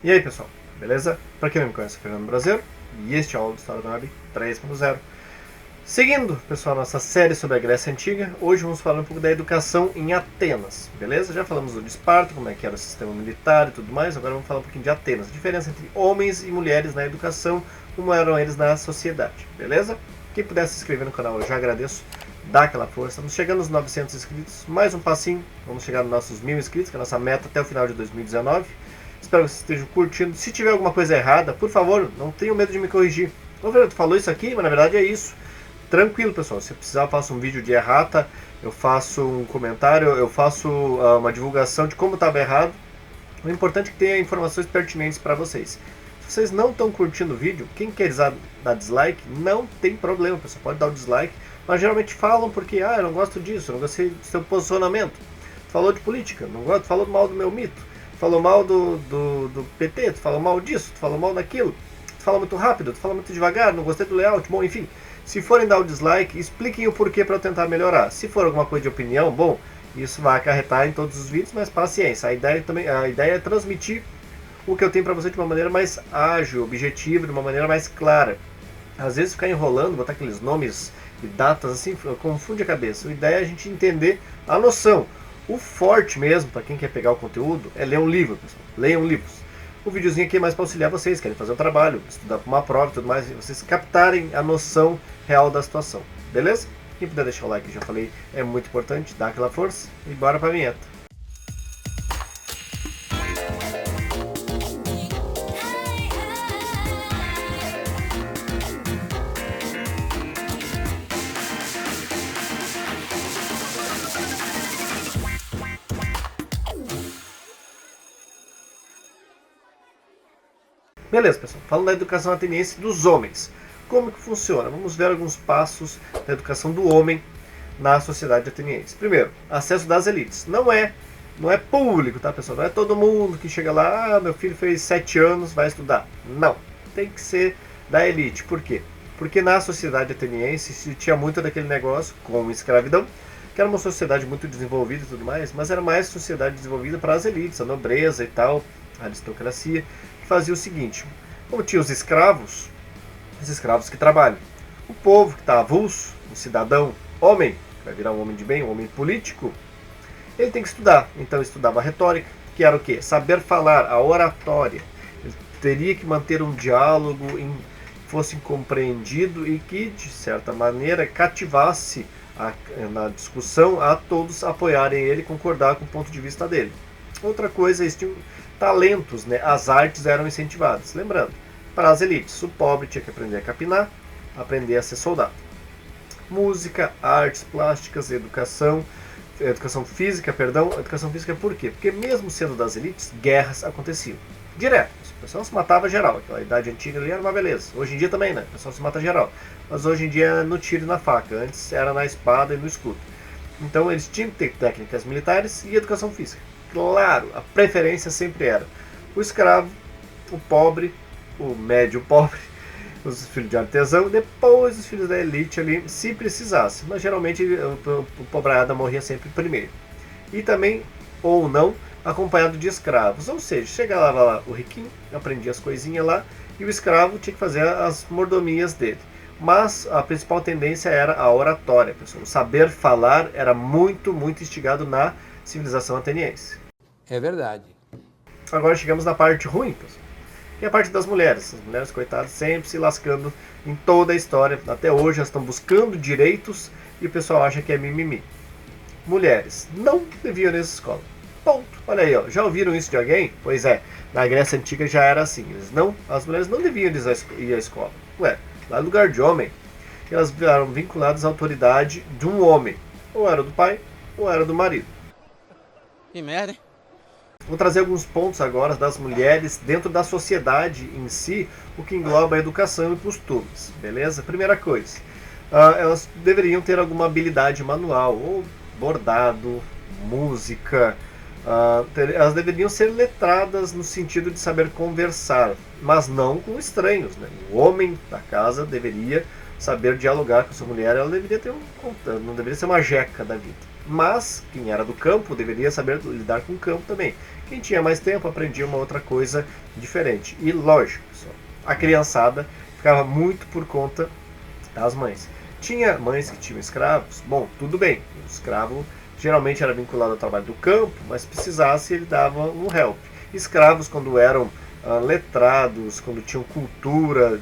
E aí pessoal, beleza? Para quem não me conhece, eu sou Fernando Brasileiro e este é o História da Web 3.0. Seguindo, pessoal, nossa série sobre a Grécia Antiga, hoje vamos falar um pouco da educação em Atenas, beleza? Já falamos do de Esparta, como é que era o sistema militar e tudo mais, agora vamos falar um pouquinho de Atenas, a diferença entre homens e mulheres na educação, como eram eles na sociedade, beleza? Quem puder se inscrever no canal eu já agradeço, dá aquela força, estamos chegando aos 900 inscritos, mais um passinho, vamos chegar nos nossos 1000 inscritos, que é a nossa meta até o final de 2019. Espero que vocês estejam curtindo. Se tiver alguma coisa errada, por favor, não tenham medo de me corrigir. Ô, Fernando, tu falou isso aqui, mas na verdade é isso. Tranquilo, pessoal. Se precisar, eu faço um vídeo de errata, eu faço um comentário, eu faço uma divulgação de como estava errado. O importante é que tenha informações pertinentes para vocês. Se vocês não estão curtindo o vídeo, quem quer dar dislike, não tem problema, pessoal. Pode dar o dislike, mas geralmente falam porque, eu não gosto disso, eu não gostei do seu posicionamento. Tu falou de política, não gosto, falou mal do meu mito. Falou mal do PT, tu falou mal disso, tu falou mal daquilo, tu fala muito rápido, tu fala muito devagar, não gostei do layout, bom, enfim. Se forem dar o dislike, expliquem o porquê para eu tentar melhorar. Se for alguma coisa de opinião, bom, isso vai acarretar em todos os vídeos, mas paciência. A ideia é transmitir o que eu tenho para você de uma maneira mais ágil, objetiva, de uma maneira mais clara. Às vezes ficar enrolando, botar aqueles nomes e datas assim, confunde a cabeça. A ideia é a gente entender a noção. O forte mesmo, para quem quer pegar o conteúdo, é ler um livro, pessoal. Leiam livros. O videozinho aqui é mais para auxiliar vocês, querem fazer um trabalho, estudar para uma prova e tudo mais, e vocês captarem a noção real da situação. Beleza? Quem puder deixar o like, já falei, é muito importante, dá aquela força e bora para a vinheta. Beleza, pessoal. Falando da educação ateniense dos homens. Como que funciona? Vamos ver alguns passos da educação do homem na sociedade ateniense. Primeiro, acesso das elites. Não é público, tá, pessoal? Não é todo mundo que chega lá, meu filho fez 7 anos, vai estudar. Não. Tem que ser da elite. Por quê? Porque na sociedade ateniense se tinha muito daquele negócio com escravidão, que era uma sociedade muito desenvolvida e tudo mais, mas era mais sociedade desenvolvida para as elites, a nobreza e tal, a aristocracia, que fazia o seguinte: como tinha os escravos que trabalham, o povo que está avulso, um cidadão, homem, que vai virar um homem de bem, um homem político, ele tem que estudar. Então ele estudava a retórica, que era o quê? Saber falar, a oratória. Ele teria que manter um diálogo, fosse compreendido e que, de certa maneira, cativasse na discussão a todos apoiarem ele e concordar com o ponto de vista dele. Outra coisa, eles tinham talentos, né? As artes eram incentivadas. Lembrando, para as elites, o pobre tinha que aprender a capinar, aprender a ser soldado. Música, artes plásticas, educação física, educação física por quê? Porque mesmo sendo das elites, guerras aconteciam. Direto. O pessoal se matava geral. Aquela idade antiga ali era uma beleza. Hoje em dia também, né? O pessoal se mata geral. Mas hoje em dia é no tiro e na faca. Antes era na espada e no escudo. Então eles tinham que ter técnicas militares e educação física. Claro, a preferência sempre era o escravo, o pobre, o médio pobre, os filhos de artesão, depois os filhos da elite ali, se precisasse. Mas geralmente o pobrada morria sempre primeiro. E também, ou não, acompanhado de escravos. Ou seja, chegava lá o riquinho, aprendia as coisinhas lá, e o escravo tinha que fazer as mordomias dele. Mas a principal tendência era a oratória, pessoal. O saber falar era muito, muito instigado na civilização ateniense. É verdade. Agora chegamos na parte ruim, pessoal. E a parte das mulheres. As mulheres, coitadas, sempre se lascando em toda a história. Até hoje elas estão buscando direitos e o pessoal acha que é mimimi. Mulheres não deviam ir nessa escola. Ponto. Olha aí, ó. Já ouviram isso de alguém? Pois é, na Grécia Antiga já era assim. As mulheres não deviam ir à escola. Ué, lá é lugar de homem. E elas eram vinculadas à autoridade de um homem. Ou era do pai, ou era do marido. Que merda, hein? Vou trazer alguns pontos agora das mulheres dentro da sociedade em si, o que engloba a educação e costumes, beleza? Primeira coisa, elas deveriam ter alguma habilidade manual, ou bordado, música, elas deveriam ser letradas no sentido de saber conversar, mas não com estranhos, né? O homem da casa deveria saber dialogar com sua mulher, ela deveria ter não deveria ser uma jeca da vida. Mas quem era do campo deveria saber lidar com o campo também. Quem tinha mais tempo aprendia uma outra coisa diferente. E lógico, pessoal, a criançada ficava muito por conta das mães. Tinha mães que tinham escravos, bom, tudo bem, o escravo geralmente era vinculado ao trabalho do campo, mas precisasse ele dava um help. Escravos, quando eram letrados, quando tinham cultura,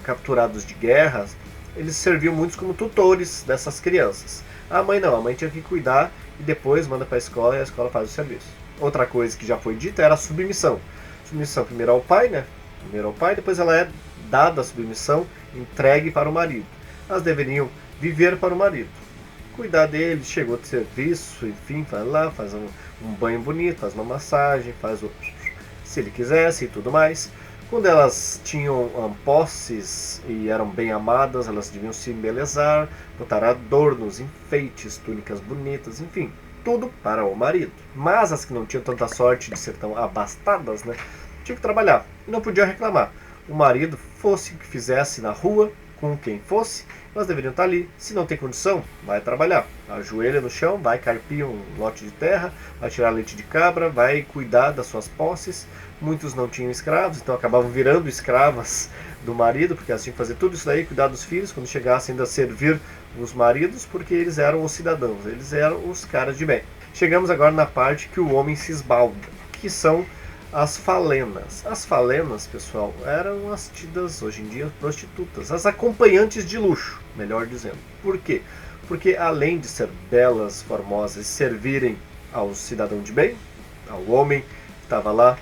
capturados de guerras, eles serviam muitos como tutores dessas crianças. A mãe não, a mãe tinha que cuidar e depois manda para a escola e a escola faz o serviço. Outra coisa que já foi dita era a submissão. Submissão primeiro ao pai, né? Primeiro ao pai, depois ela é dada a submissão, entregue para o marido. Elas deveriam viver para o marido, cuidar dele, chegou de serviço, enfim, vai lá, faz um banho bonito, faz uma massagem, faz o se ele quisesse e tudo mais. Quando elas tinham posses e eram bem amadas, elas deviam se embelezar, botar adornos, enfeites, túnicas bonitas, enfim, tudo para o marido. Mas as que não tinham tanta sorte de ser tão abastadas, né, tinham que trabalhar e não podiam reclamar. O marido, fosse o que fizesse na rua, com quem fosse, elas deveriam estar ali. Se não tem condição, vai trabalhar. Ajoelha no chão, vai carpir um lote de terra, vai tirar leite de cabra, vai cuidar das suas posses. Muitos não tinham escravos, então acabavam virando escravas do marido, porque elas tinham que fazer tudo isso daí, cuidar dos filhos, quando chegassem ainda a servir os maridos, porque eles eram os cidadãos, eles eram os caras de bem. Chegamos agora na parte que o homem se esbalda, que são as falenas. As falenas, pessoal, eram as tidas hoje em dia prostitutas, as acompanhantes de luxo, melhor dizendo. Por quê? Porque além de ser belas, formosas e servirem ao cidadão de bem, ao homem que estava lá,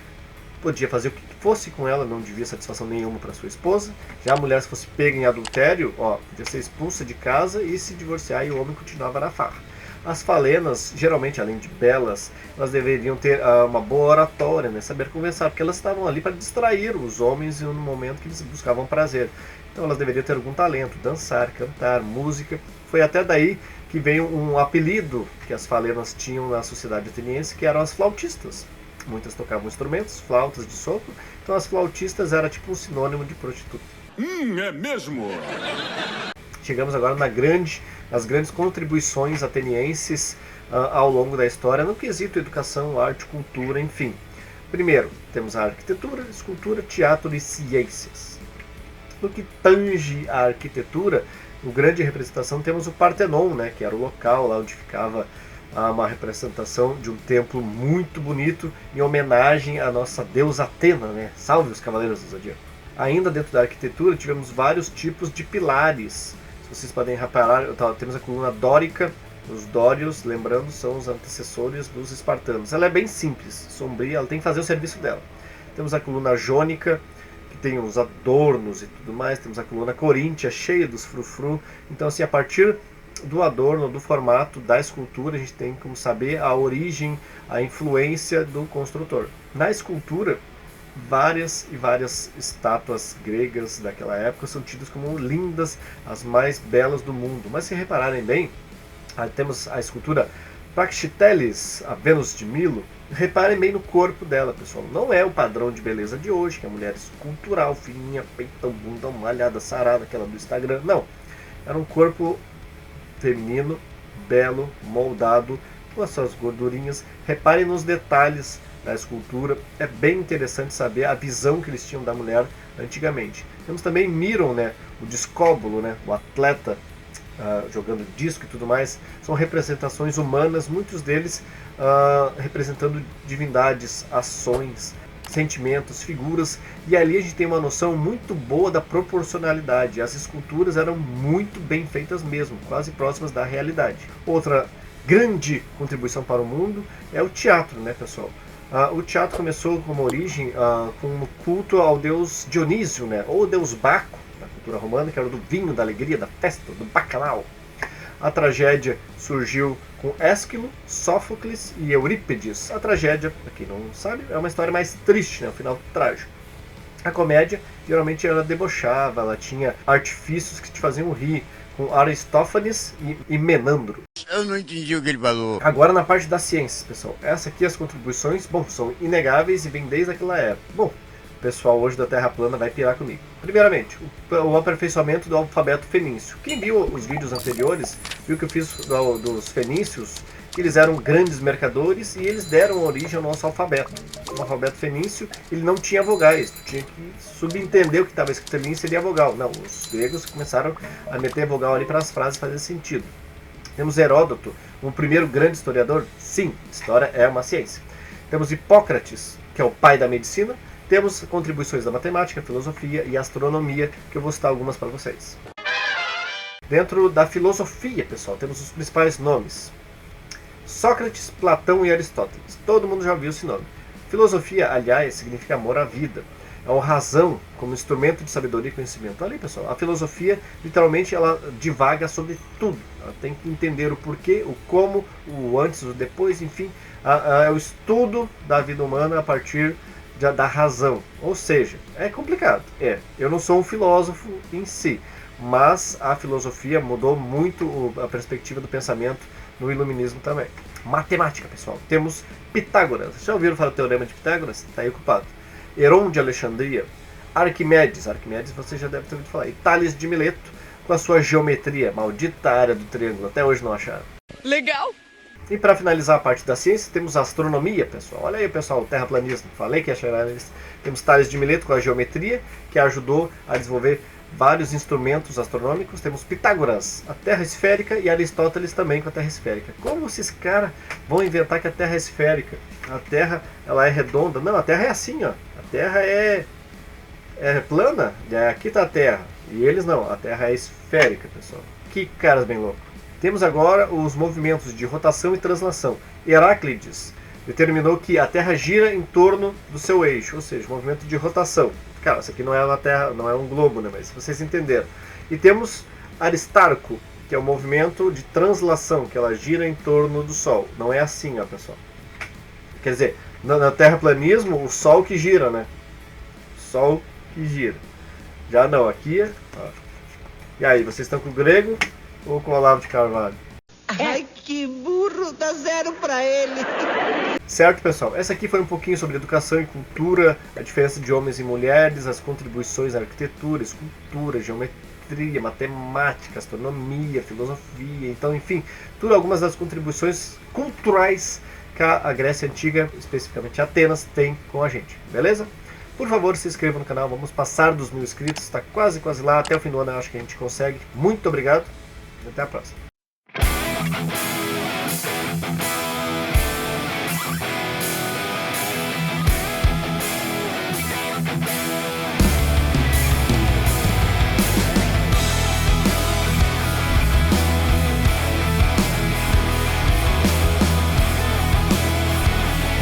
podia fazer o que fosse com ela, não devia satisfação nenhuma para sua esposa. Já a mulher, se fosse pega em adultério, podia ser expulsa de casa e se divorciar, e o homem continuava na farra. As falenas, geralmente, além de belas, elas deveriam ter uma boa oratória, né? Saber conversar, porque elas estavam ali para distrair os homens no momento que eles buscavam prazer. Então elas deveriam ter algum talento, dançar, cantar, música. Foi até daí que veio um apelido que as falenas tinham na sociedade ateniense, que eram as flautistas. Muitas tocavam instrumentos, flautas de sopro, então as flautistas eram tipo um sinônimo de prostituta. É mesmo? Chegamos agora nas grandes contribuições atenienses ao longo da história, no quesito educação, arte, cultura, enfim. Primeiro, temos a arquitetura, escultura, teatro e ciências. No que tange a arquitetura, no grande representação temos o Partenon, né, que era o local lá onde ficava uma representação de um templo muito bonito em homenagem à nossa deusa Atena, né? Salve os cavaleiros do Zodíaco. Ainda dentro da arquitetura tivemos vários tipos de pilares. Vocês podem reparar, temos a coluna dórica. Os dórios, lembrando, são os antecessores dos espartanos. Ela é bem simples, sombria, ela tem que fazer o serviço dela. Temos a coluna jônica, que tem os adornos e tudo mais. Temos a coluna coríntia, cheia dos frufru. Então, assim, a partir do adorno, do formato da escultura, a gente tem como saber a origem, a influência do construtor. Na escultura, várias e várias estátuas gregas daquela época são tidas como lindas, as mais belas do mundo. Mas se repararem bem, temos a escultura Praxiteles, a Vênus de Milo. Reparem bem no corpo dela, pessoal. Não é o padrão de beleza de hoje, que é a mulher escultural, fininha, peitão, bunda malhada, sarada, aquela do Instagram. Não, era um corpo feminino, belo, moldado, com as suas gordurinhas. Reparem nos detalhes da escultura, é bem interessante saber a visão que eles tinham da mulher antigamente. Temos também Miron, né, o discóbulo, né, o atleta jogando disco e tudo mais. São representações humanas, muitos deles representando divindades, ações, sentimentos, figuras, e ali a gente tem uma noção muito boa da proporcionalidade. As esculturas eram muito bem feitas mesmo, quase próximas da realidade. Outra grande contribuição para o mundo é o teatro, né, pessoal? O teatro começou como origem com o culto ao deus Dionísio, né, ou deus Baco, na cultura romana, que era do vinho, da alegria, da festa, do bacanal. A tragédia surgiu com Ésquilo, Sófocles e Eurípides. A tragédia, para quem não sabe, é uma história mais triste, né, um final trágico. A comédia, geralmente, ela debochava, ela tinha artifícios que te faziam rir, com Aristófanes e Menandro. Eu não entendi o que ele falou. Agora na parte das ciências, pessoal. Essa aqui, as contribuições, bom, são inegáveis e vêm desde aquela época. Bom, o pessoal hoje da Terra plana vai pirar comigo. Primeiramente, o aperfeiçoamento do alfabeto fenício. Quem viu os vídeos anteriores, viu que eu fiz dos fenícios, Eles eram grandes mercadores e eles deram origem ao nosso alfabeto. O alfabeto fenício, ele não tinha vogais, tu tinha que subentender o que estava escrito ali e seria vogal. Não, os gregos começaram a meter vogal ali para as frases fazerem sentido. Temos Heródoto, um primeiro grande historiador. Sim, história é uma ciência. Temos Hipócrates, que é o pai da medicina. Temos contribuições da matemática, filosofia e astronomia, que eu vou citar algumas para vocês. Dentro da filosofia, pessoal, temos os principais nomes: Sócrates, Platão e Aristóteles. Todo mundo já ouviu esse nome. Filosofia, aliás, significa amor à vida. É a razão como instrumento de sabedoria e conhecimento. Olha aí, pessoal, a filosofia, literalmente, ela divaga sobre tudo. Ela tem que entender o porquê, o como, o antes, o depois, enfim. É o estudo da vida humana a partir da razão. Ou seja, é complicado. Eu não sou um filósofo em si, mas a filosofia mudou muito a perspectiva do pensamento no iluminismo também. Matemática, pessoal. Temos Pitágoras. Já ouviram falar do Teorema de Pitágoras? Está aí ocupado. Heron de Alexandria. Arquimedes. Arquimedes você já deve ter ouvido falar. E Tales de Mileto, com a sua geometria. Maldita área do triângulo. Até hoje não acharam. Legal! E para finalizar a parte da ciência, temos a astronomia, pessoal. Olha aí, pessoal, o terraplanismo. Falei que ia chegar neles. Temos Tales de Mileto com a geometria, que ajudou a desenvolver vários instrumentos astronômicos. Temos Pitágoras, a Terra esférica, e Aristóteles também com a Terra esférica. Como esses caras vão inventar que a Terra é esférica? A Terra, ela é redonda? Não, a Terra é assim, ó. A Terra é plana. Aqui está a Terra. E eles não, a Terra é esférica, pessoal. Que caras bem loucos. Temos agora os movimentos de rotação e translação. Heráclides determinou que a Terra gira em torno do seu eixo, ou seja, movimento de rotação. Cara, isso aqui não é uma Terra, não é um globo, né? Mas vocês entenderam. E temos Aristarco, que é o movimento de translação, que ela gira em torno do Sol. Não é assim, ó, pessoal. Quer dizer, no terraplanismo, o Sol que gira, né? Sol que gira. Já não, aqui, ó. E aí, vocês estão com o grego ou com o Olavo de Carvalho? Ai, que burro! Dá 0 pra ele! Certo, pessoal? Essa aqui foi um pouquinho sobre educação e cultura, a diferença de homens e mulheres, as contribuições à arquitetura, escultura, geometria, matemática, astronomia, filosofia, então, enfim, tudo algumas das contribuições culturais que a Grécia Antiga, especificamente Atenas, tem com a gente, beleza? Por favor, se inscreva no canal, vamos passar dos 1000 inscritos, está quase lá, até o fim do ano eu acho que a gente consegue. Muito obrigado e até a próxima.